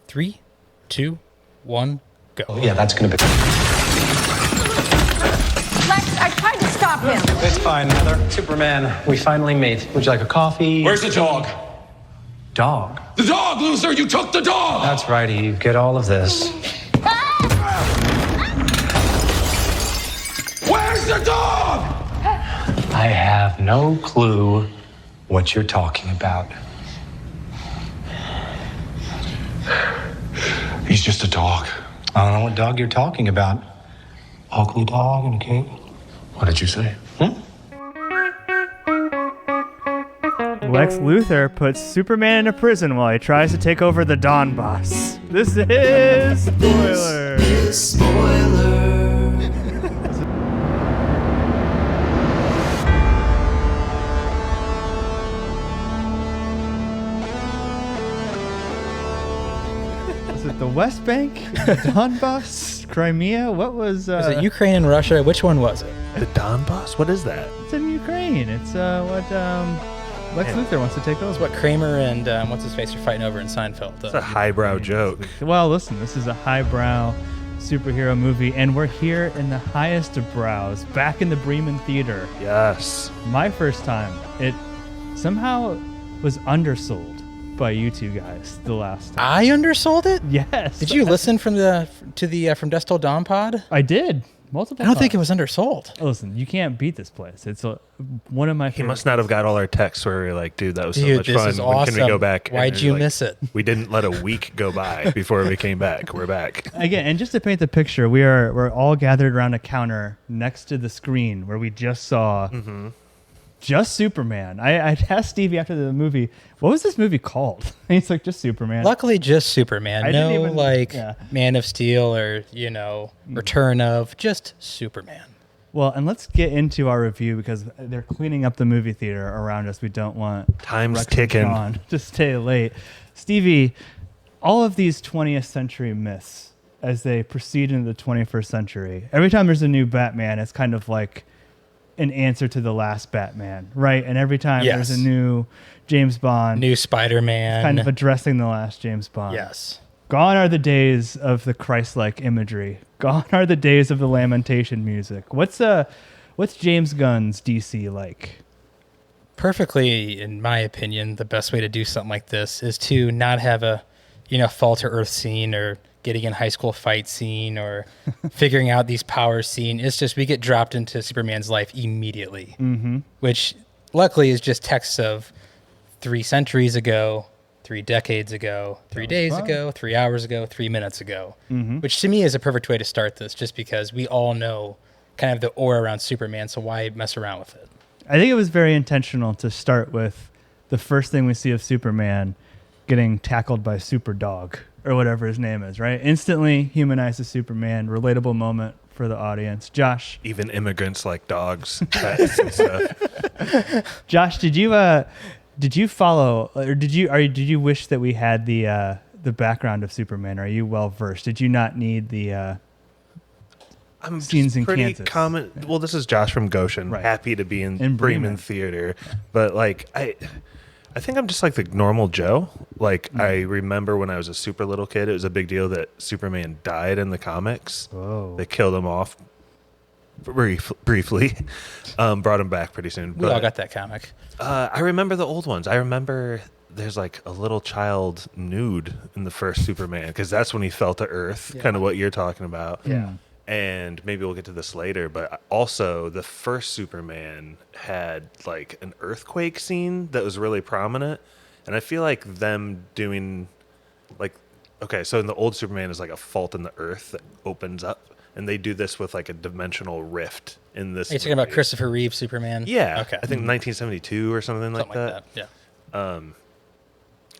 3, 2, 1, go. Oh, yeah, that's gonna be... Lex, I tried to stop him. It's fine, Heather. Superman, we finally meet. Would you like a coffee? Where's the dog? Dog? The dog, Luthor! You took the dog! That's right, Eve. Get all of this. Where's the dog? I have no clue what you're talking about. He's just a dog. I don't know what dog you're talking about. Ugly dog in a cape. What did you say? Lex Luthor puts Superman in a prison while he tries to take over the Dawn boss. This is spoiler. Is it the West Bank? The Donbass? Crimea? What was... Was it Ukraine and Russia? Which one was it? The Donbass? What is that? It's in Ukraine. It's what Lex Luthor wants to take over. It's what Kramer and what's-his-face are fighting over in Seinfeld. It's a highbrow joke. Well, listen, this is a highbrow superhero movie, and we're here in the highest of brows, back in the Bremen Theater. Yes. My first time. It somehow was undersold by you two guys the last time. I undersold it? Yes. Did you listen from From Dusk Till Dawn pod? I did. Multiple I don't think times. it was undersold. Listen, you can't beat this place. It's one of my He favorite. must not have got all our texts where we were like, dude, that was so Dude, much this fun. is When can we go awesome. back? Why'd And you like, miss it? We didn't let a week go by before we came back. We're back. Again, and just to paint the picture, we're all gathered around a counter next to the screen where we just saw just Superman. I asked Stevie after the movie, what was this movie called? And he's like, just Superman. Luckily, just Superman. I No, didn't even- Man of Steel or, Return of, just Superman. Well, and let's get into our review because they're cleaning up the movie theater around us. We don't want Time's Rex and ticking. Sean to stay late. Stevie, all of these 20th century myths as they proceed into the 21st century, every time there's a new Batman, it's kind of like an answer to the last Batman, right? And every time there's a new James Bond, New Spider-Man. kind of addressing the last James Bond. Yes. Gone are the days of the Christ-like imagery. Gone are the days of the lamentation music. What's James Gunn's DC like? Perfectly, in my opinion, the best way to do something like this is to not have a, fall to earth scene or getting in high school fight scene or figuring out these powers scene. It's just we get dropped into Superman's life immediately, which luckily is just texts of 3 centuries ago, 3 decades ago, 3 days ago, 3 hours ago, 3 minutes ago, which to me is a perfect way to start this just because we all know kind of the aura around Superman, so why mess around with it? I think it was very intentional to start with the first thing we see of Superman getting tackled by Superdog or whatever his name is, right? Instantly humanizes Superman, relatable moment for the audience. Josh. Even immigrants like dogs, pets and stuff. Josh, did you follow or did you wish that we had the background of Superman? Are you well versed? Did you not need the I'm scenes in pretty Kansas? common. Well, this is Josh from Goshen. Right. Happy to be in In Bremen. Bremen Theater, but like I think I'm just like the normal Joe. Like I remember when I was a super little kid, it was a big deal that Superman died in the comics. Whoa. They killed him off briefly, brought him back pretty soon. We all got that comic. I remember the old ones. I remember there's like a little child nude in the first Superman because that's when he fell to Earth, kind of what you're talking about. Yeah. And maybe we'll get to this later, but also the first Superman had like an earthquake scene that was really prominent. And I feel like them doing like, okay, so in the old Superman is like a fault in the earth that opens up. And they do this with like a dimensional rift in this. Are you talking about Christopher Reeve Superman? Yeah. Okay. I think 1972 or something like that. Yeah.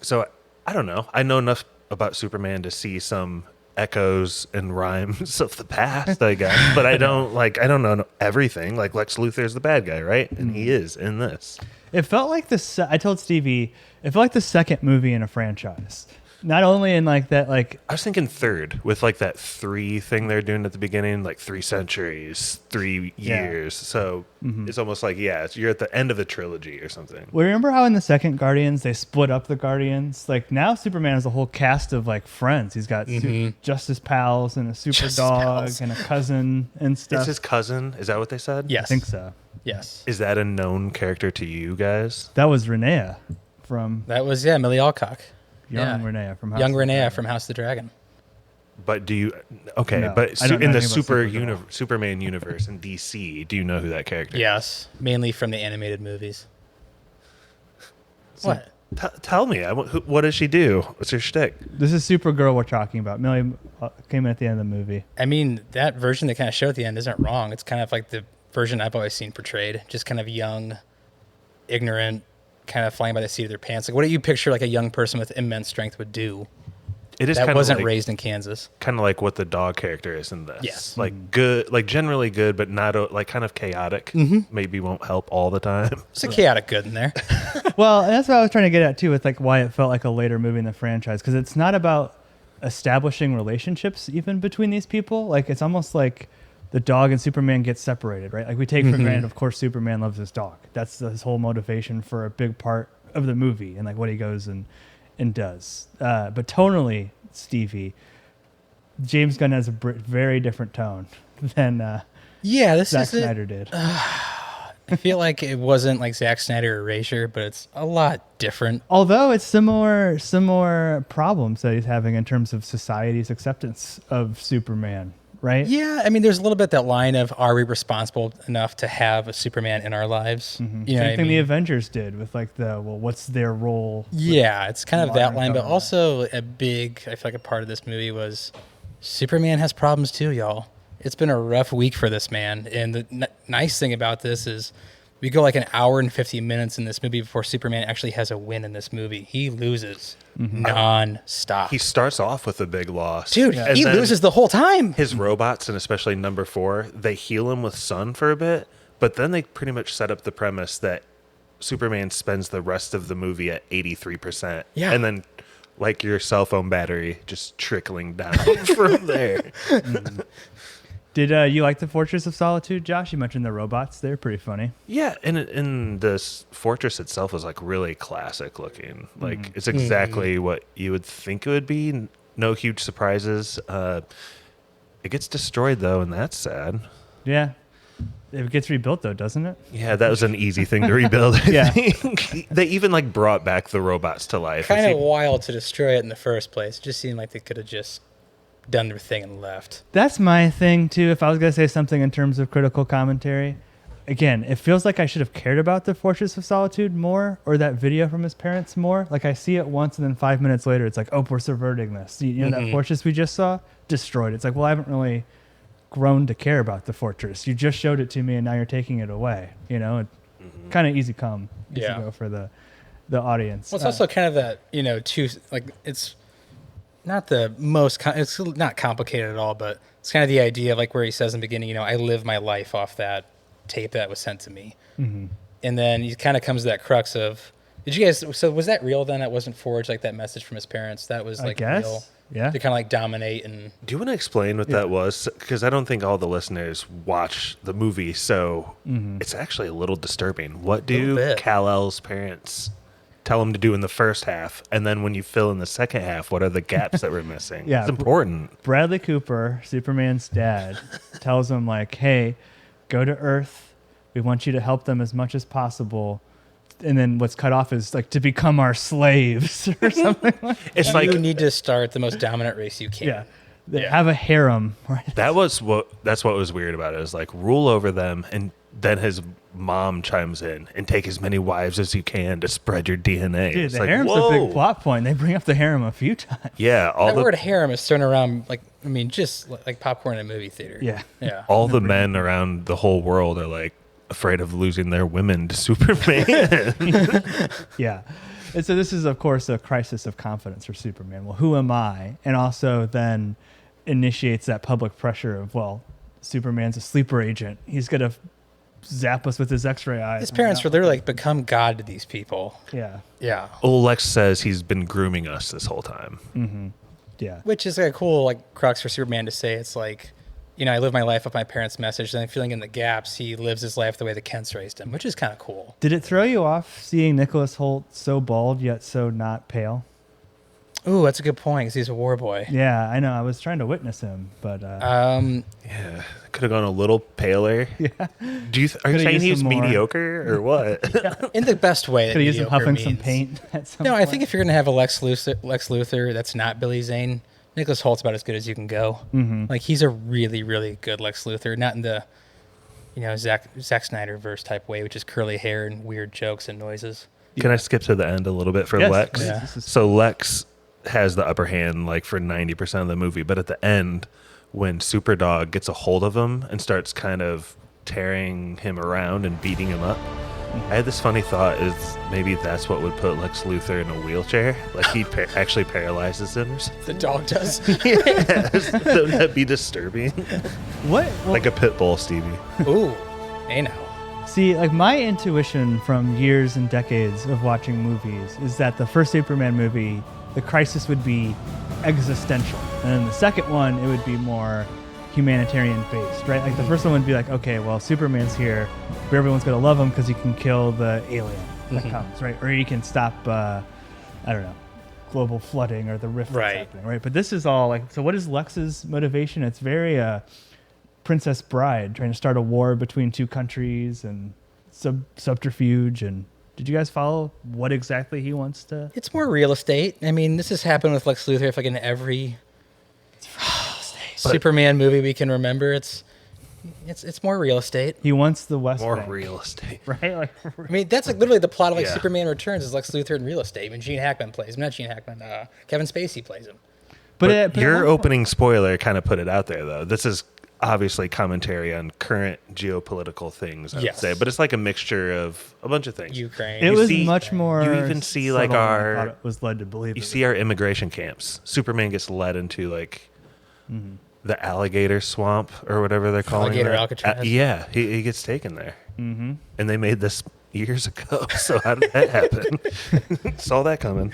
So I don't know. I know enough about Superman to see some echoes and rhymes of the past, I guess. But I don't know everything. Like Lex Luthor is the bad guy, right? And he is in this. It felt like I told Stevie, it felt like the second movie in a franchise. Not only in like that, like I was thinking third with like that 3 thing they're doing at the beginning, like 3 centuries, 3 years. So it's almost like, you're at the end of the trilogy or something. well, remember how in the second Guardians they split up the Guardians? Like now Superman has a whole cast of like friends. He's got Justice Pals and a super Justice dog Pals. and a cousin and stuff. Is his cousin? Is that what they said? Yes. I think so. Yes. Is that a known character to you guys? That was Renea from That was, Millie Alcock. Young Renea from House Young of the Renea Dragon. from House of the Dragon. But do you? Okay, No, but I don't know in the anything about Supergirl. Superman universe in DC, do you know who that character is? Yes. Mainly from the animated movies. What? Tell me. What does she do? What's her shtick? This is Supergirl we're talking about. Millie came in at the end of the movie. I mean, that version they kind of show at the end isn't wrong. It's kind of like the version I've always seen portrayed. Just kind of young, ignorant, kind of flying by the seat of their pants. Like, what do you picture like a young person with immense strength would do? It is That kind wasn't of like, raised in Kansas. kind of like what the dog character is in this. Yes. Like good, like generally good, but not like kind of chaotic. Maybe won't help all the time. It's a chaotic good in there. Well, and that's what I was trying to get at too, with like why it felt like a later movie in the franchise, because it's not about establishing relationships even between these people. Like it's almost like the dog and Superman get separated, right? Like we take for granted, of course, Superman loves his dog. That's his whole motivation for a big part of the movie and like what he goes and does. But tonally, Stevie, James Gunn has a very different tone than Yeah, this Zack is it. Snyder did. I feel like it wasn't like Zack Snyder Erasure, but it's a lot different. Although it's similar problems that he's having in terms of society's acceptance of Superman, right? Yeah, I mean, there's a little bit that line of, are we responsible enough to have a Superman in our lives? You know Same what I thing the mean? Avengers did with like what's their role? Yeah, it's kind of that modern line, but government. also I feel like a part of this movie was Superman has problems too, y'all. It's been a rough week for this man. And the nice thing about this is we go like an hour and 50 minutes in this movie before Superman actually has a win in this movie. He loses non-stop. He starts off with a big loss. Dude, and he then loses the whole time. His robots, and especially number 4, they heal him with sun for a bit, but then they pretty much set up the premise that Superman spends the rest of the movie at 83%. Yeah. And then, like your cell phone battery, just trickling down from there. Did you like the Fortress of Solitude, Josh? You mentioned the robots; they're pretty funny. Yeah, and this fortress itself is like really classic looking. Like it's exactly what you would think it would be. No huge surprises. It gets destroyed though, and that's sad. Yeah, it gets rebuilt though, doesn't it? Yeah, that was an easy thing to rebuild. I Yeah. think. They even like brought back the robots to life. Kind It of wild to destroy it in the first place. It just seemed like they could have just done their thing and left. That's my thing too. If I was gonna say something in terms of critical commentary, again, it feels like I should have cared about the Fortress of Solitude more, or that video from his parents more. Like I see it once, and then 5 minutes later, it's like, oh, we're subverting this. You know that fortress we just saw destroyed. It's like, well, I haven't really grown to care about the fortress. You just showed it to me, and now you're taking it away. You know, kind of easy come, easy Yeah. go for the audience. Well, it's also kind of that, it's not the most, it's not complicated at all, but it's kind of the idea of like where he says in the beginning, I live my life off that tape that was sent to me. And then he kind of comes to that crux of, so was that real then? That wasn't forged, like that message from his parents? That was like guess. real? Yeah. To kind of like dominate and... Do you want to explain what that was? Because I don't think all the listeners watch the movie, so it's actually a little disturbing. What do bit. Kal-El's parents tell him to do in the first half, and then when you fill in the second half, what are the gaps that we're missing? Yeah, it's important. Bradley Cooper, Superman's dad, tells him like, "Hey, go to Earth. We want you to help them as much as possible." And then what's cut off is like to become our slaves or something. It's like you need to start the most dominant race you can. Yeah, they have a harem, right? that's what was weird about it. Is like rule over them, and then his mom chimes in and take as many wives as you can to spread your DNA. Dude, It's the like, harem's a whoa. big plot point. They bring up the harem a few times. Yeah, all That the word harem is thrown around just like popcorn in a movie theater. Yeah. Yeah. all the men around the whole world are like afraid of losing their women to Superman. Yeah. And so this is, of course, a crisis of confidence for Superman. Well, who am I? And also then initiates that public pressure of, well, Superman's a sleeper agent. He's going to zap us with his X-ray eyes. His parents were literally like become God to these people. Yeah. Yeah. Old Lex says he's been grooming us this whole time. Yeah. Which is a cool like crux for Superman to say. It's like, you know, I live my life with my parents' message, and I'm filling in the gaps. He lives his life the way the Kents raised him, which is kind of cool. Did it throw you off seeing Nicholas Hoult so bald yet so not pale? Ooh, that's a good point because he's a war boy. Yeah, I know. I was trying to witness him, but Yeah, could have gone a little paler. Yeah. Are you Coulda saying used he's some more. mediocre or what? In the best way. could have used him mediocre huffing some means. paint at some No, point. I think if you're going to have a Lex Luthor that's not Billy Zane, Nicholas Holt's about as good as you can go. Like, he's a really, really good Lex Luthor. Not in the, you know, Zack Snyder verse type way, which is curly hair and weird jokes and noises. Can I skip to the end a little bit for Yes, Lex? please. Yeah. This is- So Lex has the upper hand like for 90% of the movie, but at the end, when Superdog gets a hold of him and starts kind of tearing him around and beating him up, I had this funny thought: is maybe that's what would put Lex Luthor in a wheelchair? Like he actually paralyzes him or something? The dog does. Yes. Wouldn't that be disturbing? What? Well, Like a pit bull, Stevie. Ooh, hey now. see, like my intuition from years and decades of watching movies is that the first Superman movie, the crisis would be existential, and then the second one, it would be more humanitarian based, right? Like the first one would be like, okay, well, Superman's here, but everyone's gonna love him because he can kill the alien that comes, right? Or he can stop, I don't know, global flooding or the rift that's Right. happening, right? But this is all like, so what is Lex's motivation? It's very Princess Bride, trying to start a war between two countries and subterfuge. And did you guys follow what exactly he wants to? It's more real estate. I mean, this has happened with Lex Luthor. If like in every Superman movie we can remember, it's more real estate. He wants the West More Bank, real estate. right? Like, I mean, that's like literally the plot of like Yeah. Superman Returns is Lex Luthor in real estate. I mean, Gene Hackman plays him. Not Gene Hackman. Kevin Spacey plays him. but But at your one point- opening spoiler kind of put it out there, though. This is obviously commentary on current geopolitical things, I would Yes. say. But it's like a mixture of a bunch of things. Ukraine. it you was see- much more. you even see, like, subtle than I our- thought it was led to believe. You it see our immigration camps. Superman gets led into, like, the alligator swamp or whatever they're calling Alligator it. Alcatraz. Yeah, he gets taken there. Mm-hmm. And they made this years ago. So how did that happen? Saw that coming.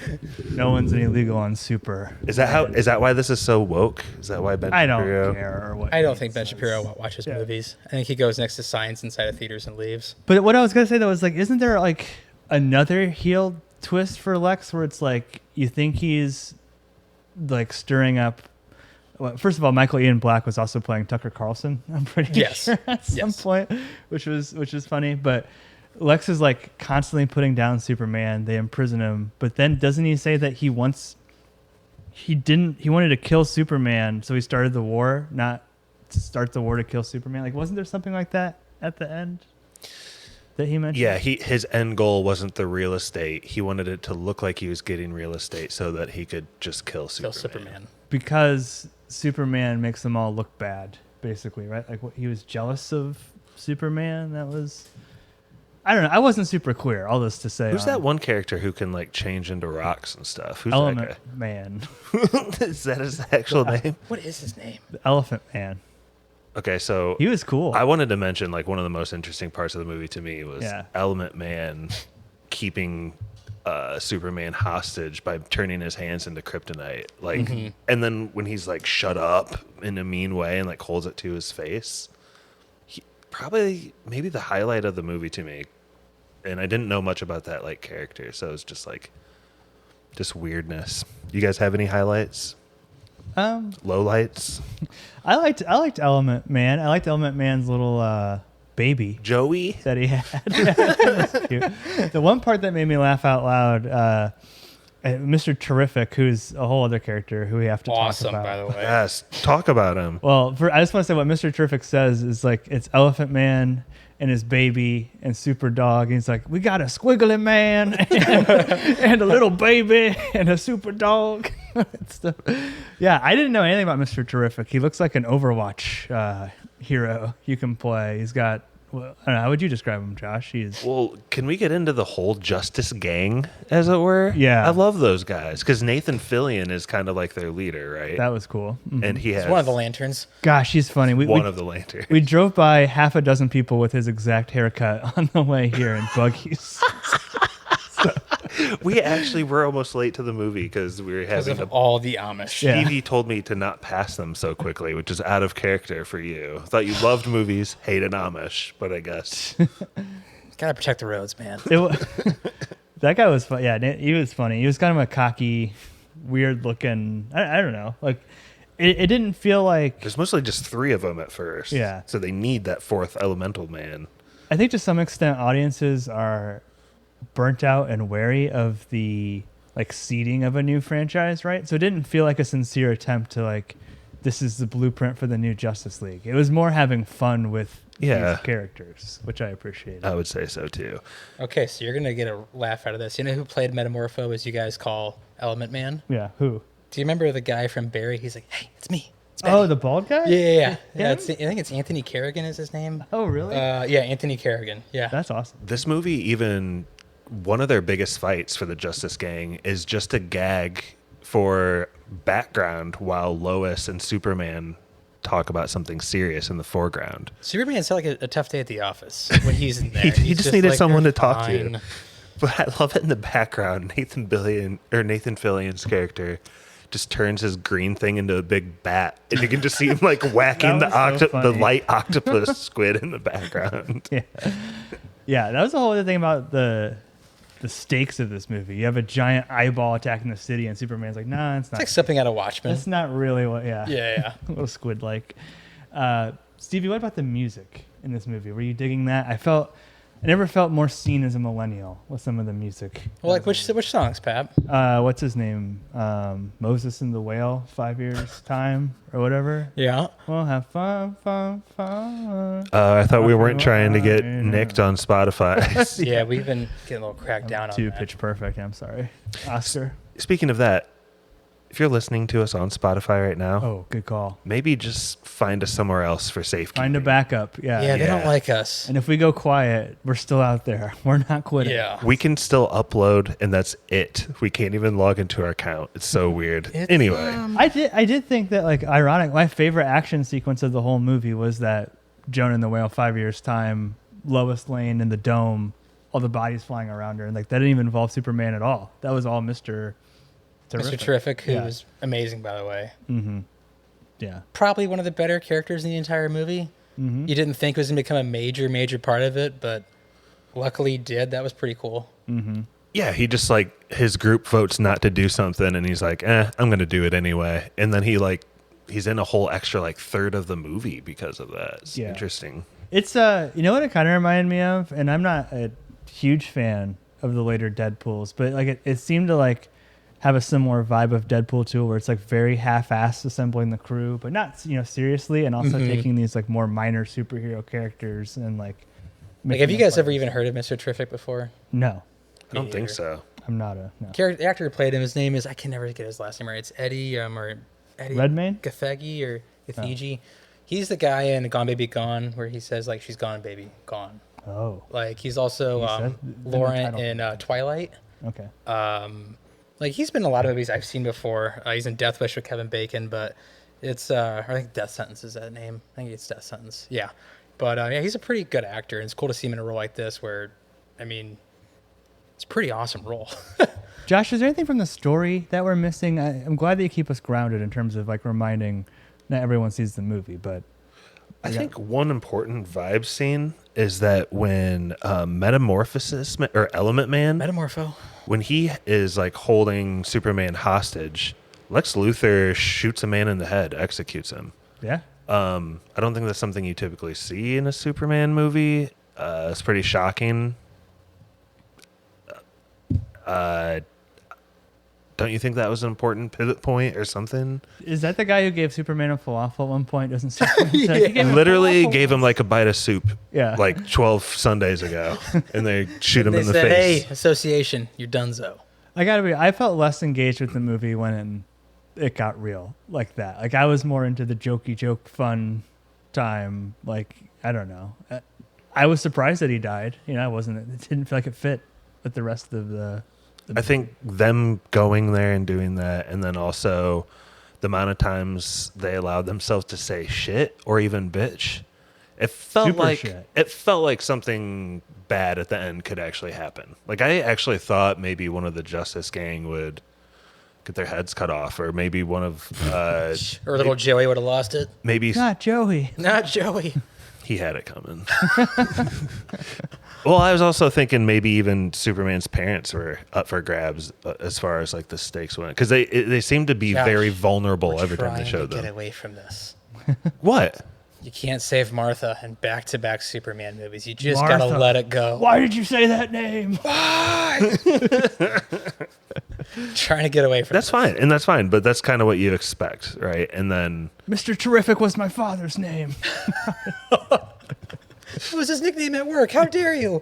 no one's any illegal on Super. Is that why this is so woke? Is that why Ben I don't Shapiro? care or what. I don't he think Ben says. Shapiro watches Yeah. movies. I think he goes next to science inside of theaters and leaves. But what I was gonna say though is like, isn't there like another heel twist for Lex where it's like you think he's like stirring up? Well, first of all, Michael Ian Black was also playing Tucker Carlson. I'm pretty Yes. sure at some Yes. point, which is funny. But Lex is like constantly putting down Superman. They imprison him, but then doesn't he say that he wanted to kill Superman, so he started the war, not to start the war to kill Superman? Like, wasn't there something like that at the end that he mentioned? Yeah, his end goal wasn't the real estate. He wanted it to look like he was getting real estate so that he could just kill Kill Superman. Superman. Because Superman makes them all look bad, basically, right? Like, what, he was jealous of Superman. That was, I don't know. I wasn't super clear. All this to say, Who's that one character who can like change into rocks and stuff? Who's Element that Man, guy? Is that his actual name? What is his name? the Elephant Man. Okay, so He was cool. I wanted to mention like one of the most interesting parts of the movie to me was Yeah. Element Man keeping Superman hostage by turning his hands into kryptonite. Like, and then when he's like shut up in a mean way and like holds it to his face, probably maybe the highlight of the movie to me. And I didn't know much about that like character, so it was just like just weirdness. You guys have any highlights? Lowlights? I liked Element Man. I liked Element Man's little baby Joey? that he had. That was cute. The one part that made me laugh out loud, Mr. Terrific, who's a whole other character who we have to Awesome, talk about. by the way. Yes. Talk about him. Well, I just want to say what Mr. Terrific says is like, it's Elephant Man and his baby and Super Dog. And he's like, we got a squiggly man and a little baby and a super dog. And stuff. Yeah, I didn't know anything about Mr. Terrific. He looks like an Overwatch hero you can play. He's got Well, I don't know, how would you describe him, Josh? Well, can we get into the whole Justice Gang, as it were? Yeah. I love those guys because Nathan Fillion is kind of like their leader, right? That was cool. Mhm. And he has It's one of the lanterns. Gosh, he's funny. one of the lanterns. We drove by half a dozen people with his exact haircut on the way here in buggies. We actually were almost late to the movie because we were Because having of all the Amish. Yeah. Stevie told me to not pass them so quickly, which is out of character for you. Thought you loved movies, hated Amish, but I guess Gotta protect the roads, man. That guy was fun. Yeah, he was funny. He was kind of a cocky, weird looking. I don't know. Like, it didn't feel like. there's mostly just 3 of them at first. Yeah. So they need that 4th elemental man. I think to some extent, audiences are burnt out and wary of the like seeding of a new franchise, right? So it didn't feel like a sincere attempt to like, this is the blueprint for the new Justice League. It was more having fun with these characters, which I appreciated. I would say so too. Okay, so you're gonna get a laugh out of this. You know who played Metamorpho, as you guys call Element Man? Yeah, who? Do you remember the guy from Barry? He's like, "Hey, it's me." Oh, the bald guy? Yeah. Him? I think it's Anthony Carrigan is his name. Oh, really? Yeah, Anthony Carrigan. Yeah. That's awesome. This movie, even one of their biggest fights for the Justice Gang is just a gag for background while Lois and Superman talk about something serious in the foreground. Superman's had like a tough day at the office when he's in there. He He's just needed like, someone "You're to talk fine." to. But I love it in the background. Nathan Fillion's character just turns his green thing into a big bat, and you can just see him like whacking That was so the funny. light octopus squid in the background. Yeah, that was the whole other thing about the stakes of this movie. You have a giant eyeball attacking the city, and Superman's like, nah, it's not. It's like something out of Watchmen. That's not really what, Yeah. a little squid like. Stevie, what about the music in this movie? Were you digging that? I never felt more seen as a millennial with some of the music. Well, like which songs, Pap? What's his name? Moses and the Whale, 5 years time or whatever. Yeah. We'll have fun. I thought we weren't trying to get nicked on Spotify. Yeah, we've been getting a little cracked down on Too that. pitch perfect. I'm sorry, Oscar. Speaking of that, if you're listening to us on Spotify right now, Oh, good call. maybe just find us somewhere else for safety. Find a backup. Yeah, they Yeah. don't like us. And if we go quiet, we're still out there. We're not quitting. Yeah. We can still upload, and that's it. We can't even log into our account. It's so weird. It's, Anyway, I did think that, like, ironic. My favorite action sequence of the whole movie was that Jonah and the Whale, 5 years time, Lois Lane in the dome, all the bodies flying around her, and like that didn't even involve Superman at all. That was all Mr. Mr. Terrific, who Yeah. was amazing, by the way. Yeah. Probably one of the better characters in the entire movie. Mm-hmm. You didn't think it was going to become a major part of it, but luckily he did. That was pretty cool. yeah, he just like his group votes not to do something, and he's like, I'm going to do it anyway. And then he's in a whole extra like third of the movie because of that. It's Yeah. interesting. It's you know what it kind of reminded me of, and I'm not a huge fan of the later Deadpools, but like it seemed to like have a similar vibe of Deadpool 2, where it's like very half-assed assembling the crew, but not seriously, and also taking these like more minor superhero characters and like. Like, have you guys ever even heard of Mr. Terrific before? No, I don't think so. I'm not a no. The actor who played him, his name is, I can never get his last name right. It's Eddie Redmayne? Gathegi or Gathegi. He's the guy in Gone Baby Gone where he says like she's gone baby gone. Oh, Like he's also He said- in the Lauren title. in Twilight. okay. Like he's been in a lot of movies I've seen before. He's in Death Wish with Kevin Bacon, but it's I think Death Sentence is that name. I think it's Death Sentence. Yeah, but yeah, he's a pretty good actor, and it's cool to see him in a role like this where, I mean, it's a pretty awesome role. Josh, is there anything from the story that we're missing? I'm glad that you keep us grounded in terms of like reminding. Not everyone sees the movie, but I think one important vibe scene is that when Metamorphosis or Element Man, Metamorpho. when he is like holding Superman hostage, Lex Luthor shoots a man in the head, executes him. yeah. I don't think that's something you typically see in a Superman movie. It's pretty shocking. Don't you think that was an important pivot point or something? Is that the guy who gave Superman a falafel at one point? Doesn't Superman say, "He gave me Literally falafel." gave him like a bite of soup Yeah. like 12 Sundays ago, and they shoot him They in the said, face. "Hey, association, you're donezo." I felt less engaged with the movie when it got real like that. Like I was more into the jokey joke fun time. Like I don't know. I was surprised that he died. I wasn't. It didn't feel like it fit with the rest of the I think them going there and doing that, and then also the amount of times they allowed themselves to say shit or even bitch. It felt Super like shit. it felt like something bad at the end could actually happen. Like I actually thought maybe one of the Justice Gang would get their heads cut off, or maybe one of Or little Joey would have lost it. maybe Not Joey. Not Joey. he had it coming. Well, I was also thinking maybe even Superman's parents were up for grabs as far as like the stakes went, because they seem to be Josh, very vulnerable We're every time they trying show to get them. away from this. What? You can't save Martha in back-to-back Superman movies. You just gotta Martha. let it go. Why did you say that name? Trying to get away from That's fine, and that's fine, but that's kind of what you expect, right? And then Mr. Terrific was my father's name. It was his nickname at work. How dare you?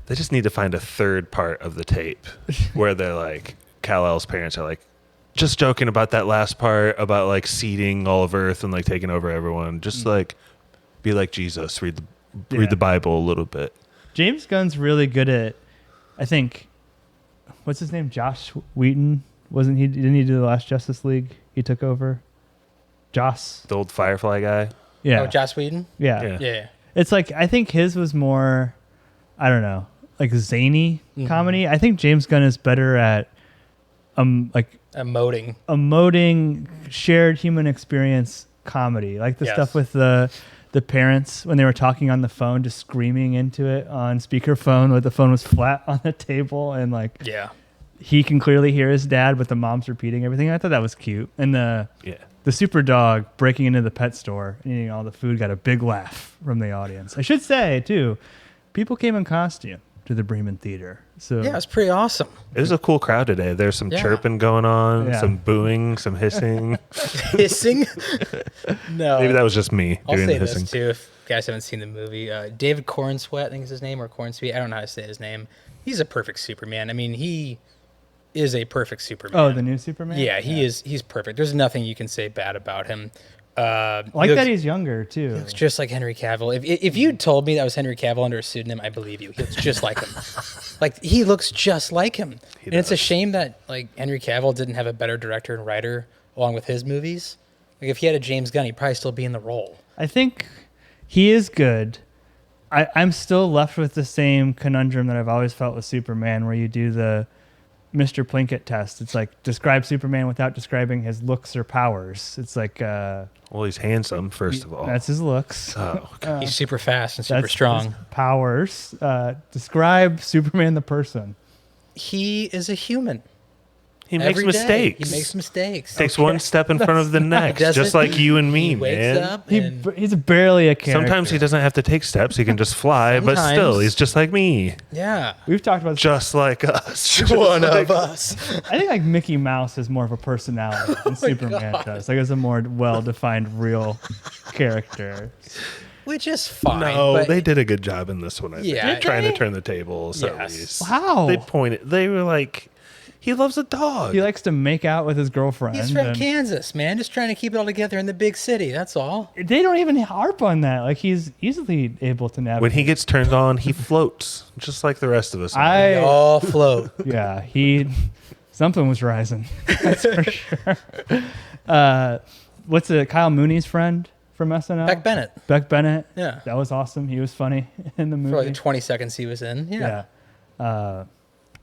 they just need to find a third part of the tape where they're like, Kal-El's parents are like, just joking about that last part about like seeding all of Earth and like taking over everyone. Just like be like Jesus, read the Bible a little bit. James Gunn's really good at, I think, what's his name? Josh Wheaton? Wasn't he? Didn't he do the last Justice League? He took over. Joss. The old Firefly guy. Yeah. Oh, Joss Whedon? Yeah. Yeah. It's like, I think his was more, I don't know, like zany comedy. I think James Gunn is better at like Emoting. shared human experience comedy, like the Yes. stuff with the parents when they were talking on the phone, just screaming into it on speakerphone, where the phone was flat on the table, and like Yeah. he can clearly hear his dad, but the mom's repeating everything. I thought that was cute. And the super dog breaking into the pet store and eating all the food got a big laugh from the audience. I should say too, people came in costume to the Bremen Theater. So Yeah, it's pretty awesome. It was a cool crowd today. There's some chirping going on, Yeah. some booing, some hissing. Hissing? No. Maybe that was just me I'll doing say the hissing. this too, if you guys haven't seen the movie. David Corenswet, I think is his name, or Corenswet. I don't know how to say his name. He's a perfect Superman. I mean, he is a perfect Superman. Oh, the new Superman? Yeah, he is. He's perfect. There's nothing you can say bad about him. Like that he's younger too. He looks just like Henry Cavill. If you told me that was Henry Cavill under a pseudonym, I believe you. He looks just like him. Like he looks just like him. And it's a shame that like Henry Cavill didn't have a better director and writer along with his movies. Like if he had a James Gunn, he'd probably still be in the role. I think he is good. I'm still left with the same conundrum that I've always felt with Superman, where you do the Mr. Plinkett test. It's like, describe Superman without describing his looks or powers. It's like, Well, he's handsome, first of all. that's his looks. Oh, okay. He's super fast and super That's strong. his powers. Describe Superman the person. He is a human. He makes Every day, mistakes. He makes mistakes. Takes one step in front of the next, Does just it? like you and me, He wakes man. up and He's barely a character. Sometimes he doesn't have to take steps; he can just fly. But still, Sometimes. he's just like me, yeah, We've talked about this. just like us. Just one like- of us. I think like Mickey Mouse has more of a personality than Superman does. Like, it's a more well-defined real character. Which is fine. No, but they did a good job in this one. I think. Yeah. They're Did trying to they? turn the tables at Yes. least. Wow. They pointed. They were like, he loves a dog. He likes to make out with his girlfriend. He's from and Kansas, man. Just trying to keep it all together in the big city. That's all. They don't even harp on that. Like, he's easily able to navigate. When he gets turned on, he floats, just like the rest of us. They all float. Yeah, something was rising. That's for sure. What's it? Kyle Mooney's friend from SNL? Beck Bennett. Yeah. Yeah. That was awesome. He was funny in the movie. For like the 20 seconds he was in. Yeah.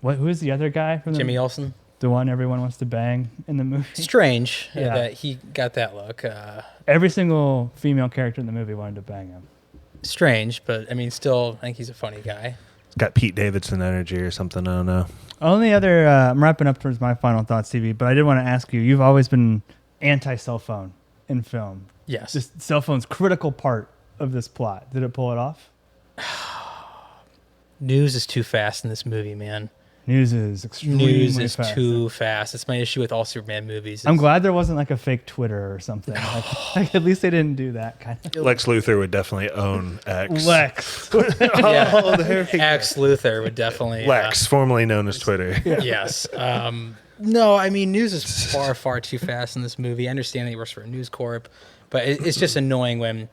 Who's the other guy from Jimmy Olsen. the one everyone wants to bang in the movie? Strange Yeah. that he got that look. Every single female character in the movie wanted to bang him. Strange, but I mean, still, I think he's a funny guy. Got Pete Davidson energy or something. I don't know. Only other, I'm wrapping up towards my final thoughts, TV, but I did want to ask you, you've always been anti-cell phone in film. Yes. Just cell phone's critical part of this plot. Did it pull it off? News is too fast in this movie, man. News is extremely News is fast. too fast. It's my issue with all Superman movies. I'm glad there wasn't like a fake Twitter or something. Like, at least they didn't do that kind of. Lex Luthor would definitely own X. Lex. Yeah. Oh, there we go. Lex Luthor would definitely. Lex, formerly known as Twitter. Yes. No, I mean, news is far, far too fast in this movie. I understand that he works for a news corp, but it's just annoying when,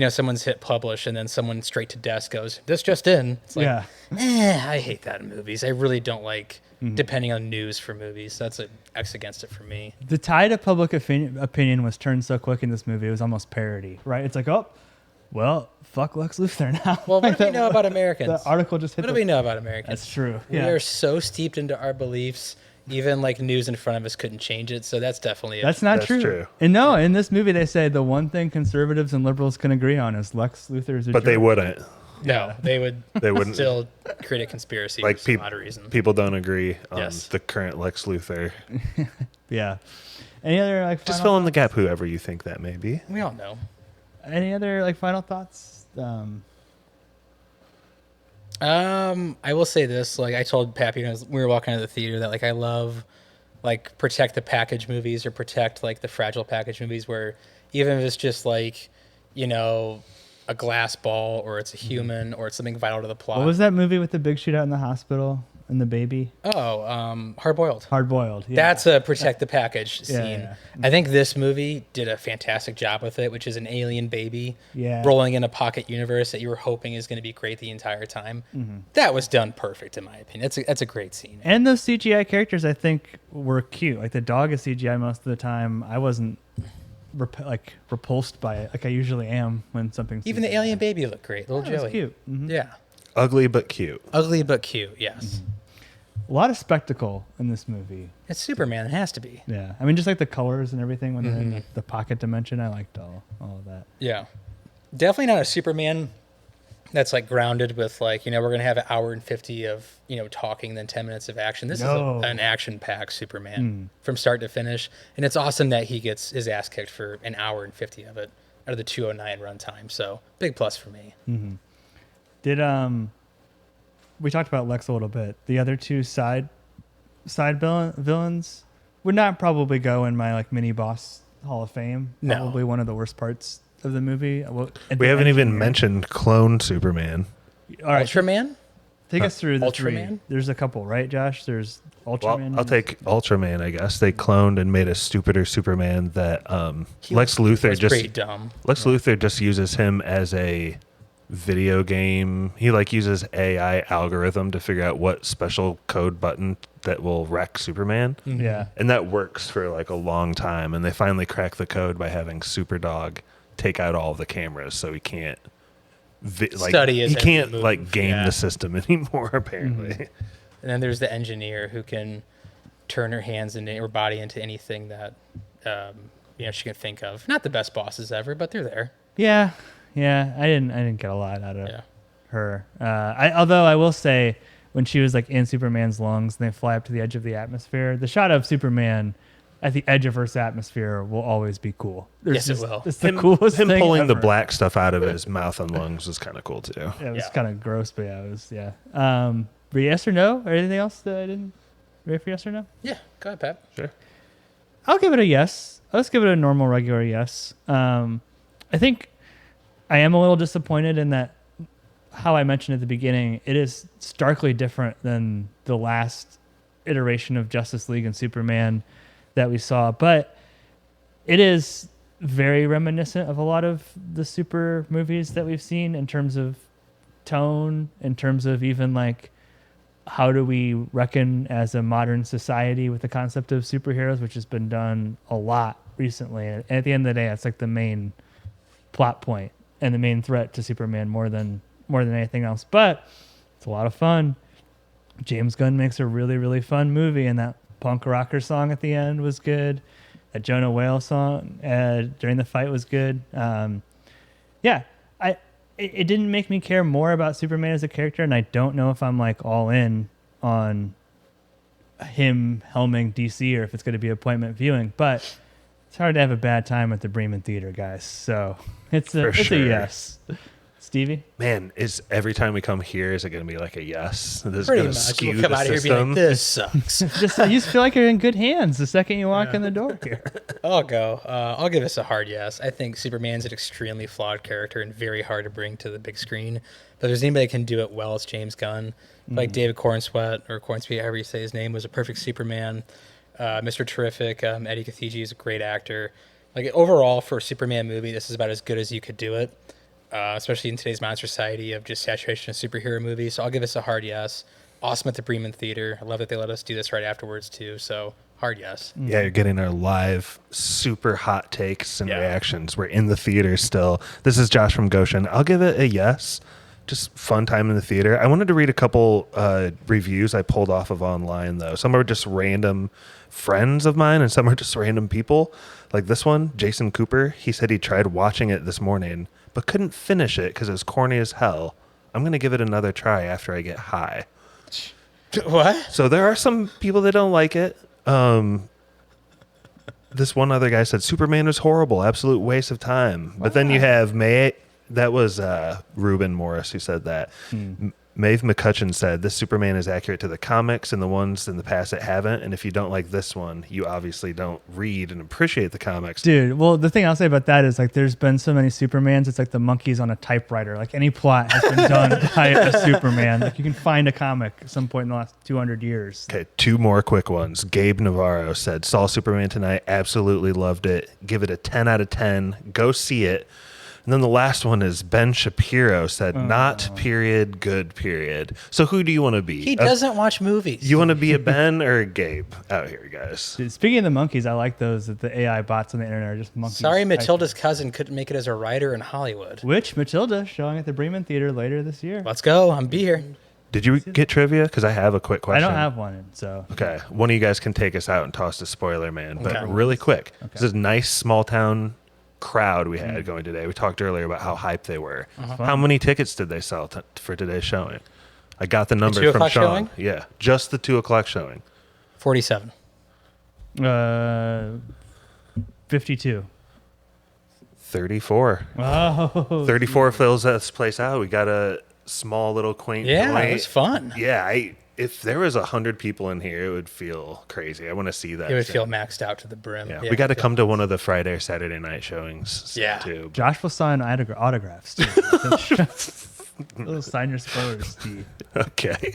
someone's hit publish and then someone straight to desk goes, this just in. It's like, I hate that in movies. I really don't like depending on news for movies. That's an X against it for me. The tide of public opinion was turned so quick in this movie. It was almost parody, right? It's like, oh, well, fuck Lex Luthor now. Well, what do we know about Americans? The article just hit. What do we know about Americans? That's true. We are so steeped into our beliefs. Even like news in front of us couldn't change it. So that's definitely That's not true. And no, in this movie they say the one thing conservatives and liberals can agree on is Lex Luthor is a But jerk. they wouldn't. No, they wouldn't still create a conspiracy Like for some odd reason. people don't agree on Yes. the current Lex Luthor. Yeah. Any other like Just final fill in the gap, whoever you think that may be. We all know. Any other like final thoughts? I will say this, like I told Pappy when we were walking out of the theater that like I love like protect the package movies or protect like the fragile package movies where even if it's just like, a glass ball or it's a human or it's something vital to the plot. What was that movie with the big shootout in the hospital and the baby? Hard Boiled. Hard Boiled. Yeah. That's a protect the package scene. yeah. I think this movie did a fantastic job with it, which is an alien baby Yeah. rolling in a pocket universe that you were hoping is going to be great the entire time. That was done perfect in my opinion. That's a great scene. And those CGI characters I think were cute. Like the dog is CGI most of the time. I wasn't repulsed by it like I usually am when something's Even the alien baby looked great. Little it was Joey. cute. Mhm. Yeah. Ugly but cute. Ugly but cute, yes. A lot of spectacle in this movie. It's Superman. It has to be. Yeah. I mean just like the colors and everything when they're in the pocket dimension. I liked all of that. Yeah. Definitely not a Superman that's like grounded with like, we're going to have an hour and 50 of, talking, then 10 minutes of action. This is an action-packed Superman from start to finish. And it's awesome that he gets his ass kicked for an hour and 50 of it out of the 209 runtime. So big plus for me. Did we talked about Lex a little bit. The other two side villains would not probably go in my like mini boss Hall of Fame. No. Probably one of the worst parts of the movie. We haven't even mentioned clone Superman. All right, Ultraman? take us through the Ultraman? three. There's a couple, right, Josh? There's Well, Ultraman. I'll take Ultraman, I guess. They cloned and made a stupider Superman that Lex Luthor That's just pretty dumb. Lex Luthor just uses him as a video game. He like uses AI algorithm to figure out what special code button that will wreck Superman. Yeah. And that works for like a long time. And they finally crack the code by having Superdog take out all the cameras so he can't Study his he every can't move. like game Yeah. the system anymore apparently. And then there's the engineer who can turn her hands into or body into anything that she can think of. Not the best bosses ever, but they're there. Yeah. I didn't get a lot out of Yeah. her. Although I will say, when she was like in Superman's lungs and they fly up to the edge of the atmosphere, the shot of Superman at the edge of Earth's atmosphere will always be cool. Yes, it will. It's the coolest Him thing pulling the ever. black stuff out of his mouth and lungs was kind of cool too. Yeah, it was Yeah. kind of gross, but yeah, it was But yes or no, or anything else that I didn't ready for yes or no? Yeah, go ahead, Pep. Sure. I'll give it a yes. Let's give it a normal, regular yes. I think I am a little disappointed in that, how I mentioned at the beginning, it is starkly different than the last iteration of Justice League and Superman that we saw, but it is very reminiscent of a lot of the super movies that we've seen in terms of tone, in terms of even like how do we reckon as a modern society with the concept of superheroes, which has been done a lot recently. And at the end of the day, it's like the main plot point and the main threat to Superman more than anything else. But it's a lot of fun. James Gunn makes a really, really fun movie, and that punk rocker song at the end was good. That Jonah Whale song during the fight was good. It didn't make me care more about Superman as a character, and I don't know if I'm like all in on him helming DC or if it's going to be appointment viewing, but it's hard to have a bad time at the Bremen Theater, guys. So it's a sure. yes. Stevie? Man, is every time we come here, is it going to be like a yes? This is Pretty going to much. skew We'll come the out of here system. and be like, this sucks. Just you just feel like you're in good hands the second you walk in the door here. I'll go. I'll give this a hard yes. I think Superman's an extremely flawed character and very hard to bring to the big screen. But if there's anybody that can do it well, it's James Gunn. Like David Corenswet, or Corenswet, however you say his name, was a perfect Superman. Mr. Terrific, Eddie Gathegi is a great actor. Like overall, for a Superman movie, this is about as good as you could do it, especially in today's modern society of just saturation of superhero movies. So I'll give this a hard yes. Awesome at the Bremen Theater. I love that they let us do this right afterwards too. So hard yes. Yeah, you're getting our live super hot takes and reactions. We're in the theater still. This is Josh from Goshen. I'll give it a yes. Just fun time in the theater. I wanted to read a couple reviews I pulled off of online, though. Some are just random friends of mine, and some are just random people. Like this one, Jason Cooper, he said he tried watching it this morning, but couldn't finish it because it was corny as hell. I'm going to give it another try after I get high. What? So there are some people that don't like it. This one other guy said Superman was horrible, absolute waste of time. But then you have that was Ruben Morris who said that. Maeve McCutcheon said this Superman is accurate to the comics and the ones in the past that haven't. And if you don't like this one, you obviously don't read and appreciate the comics. Dude, well, the thing I'll say about that is like there's been so many Supermans. It's like the monkeys on a typewriter. Like any plot has been done by a Superman. Like you can find a comic at some point in the last 200 years. Okay, 2 more quick ones. Gabe Navarro said, saw Superman tonight, absolutely loved it. Give it a 10 out of 10. Go see it. And then the last one is Ben Shapiro said, not period, good period. So who do you want to be? He doesn't watch movies. You want to be a Ben or a Gabe out here, guys? Dude, speaking of the monkeys, I like those that the AI bots on the internet are just monkeys. Sorry, Matilda's cousin couldn't make it as a writer in Hollywood. Which Matilda showing at the Bremen Theater later this year. Let's go. I'm be here. Did you get trivia? Because I have a quick question. I don't have one, so. Okay, one of you guys can take us out and toss the spoiler, man. But really quick, this is a nice small town crowd we had going today. We talked earlier about how hyped they were. How many tickets did they sell for today's showing? I got the numbers 2 from o'clock Sean. showing? Yeah, just the 2 o'clock showing. 47. 52. 34. Oh. 34 fills this place out. We got a small little quaint Yeah, joint. it was fun. Yeah, if there was 100 people in here, it would feel crazy. I want to see that. It would shit. feel maxed out to the brim. Yeah, we got to come to one of the Friday or Saturday night showings. Yeah. too. Josh will sign autographs, too. Little sign your spoilers, Steve. Okay.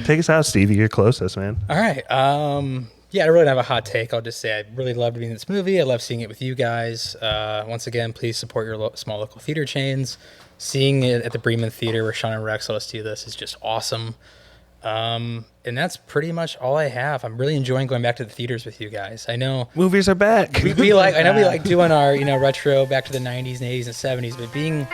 Take us out, Stevie. You're closest, man. All right. Yeah, I really don't have a hot take. I'll just say I really loved being in this movie. I love seeing it with you guys. Once again, please support your small local theater chains. Seeing it at the Bremen Theater where Sean and Rex let us do this is just awesome. And that's pretty much all I have. I'm really enjoying going back to the theaters with you guys. I know Movies are back. we like doing our, retro back to the 90s and 80s and 70s, but being,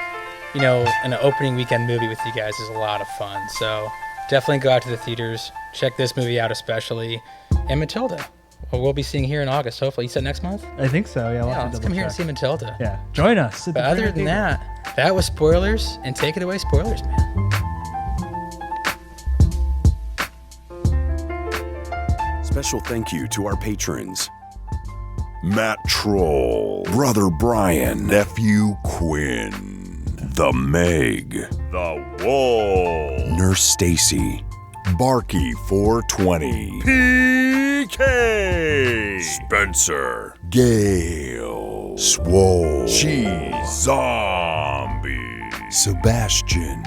an opening weekend movie with you guys is a lot of fun. So definitely go out to the theaters. Check this movie out especially. And Matilda, we'll be seeing here in August, hopefully. You said next month? I think so, yeah. Let's come here and see Matilda. Yeah, join us. But other than that was spoilers, and take it away, spoilers, man. Special thank you to our patrons: Matt Troll, Brother Brian, Nephew Quinn, The Meg, The Wall, Nurse Stacy, Barky 420, PK, Spencer, Gale, Swole, Cheese, Zombie, Sebastian,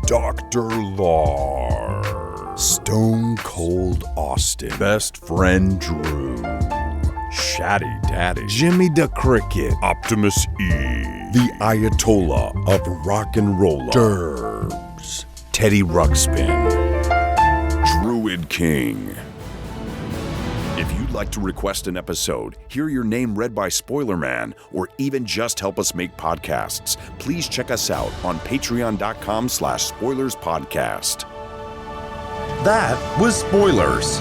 Dr. Lar, Stone Cold Austin, Best Friend Drew, Shatty Daddy, Jimmy the Cricket, Optimus E, the Ayatollah of Rock and Roll, Derbs, Teddy Ruxpin, Druid King. If you'd like to request an episode, hear your name read by Spoiler Man, or even just help us make podcasts, please check us out on patreon.com/spoilerspodcast. That was Spoilers.